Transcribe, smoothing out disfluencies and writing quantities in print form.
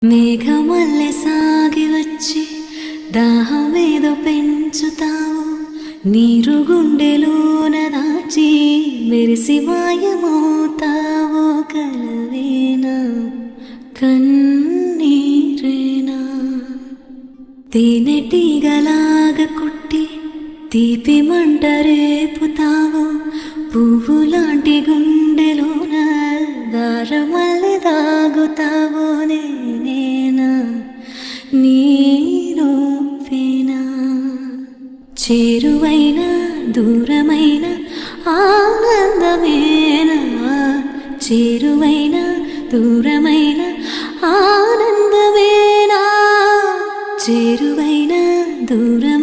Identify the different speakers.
Speaker 1: మేఘమల్లె సాగి వచ్చి దాహమేదో పెంచుతావు, నీరు గుండెలోన దాచి మెరిసి మాయమవుతావు. కలవేనా కన్నీరేనా తేనెటీగలాగా కుట్టి తీపి మంట రేపుతావు, పువ్వులాంటి గుండెలోన దారమల్లె దాగుతావు. నేనేనా నీరూపేనా చేరువైన దూరమైన ఆనందమేనా, చేరువైన దూరమైన ఆనందమేనా, చేరువైన దూరం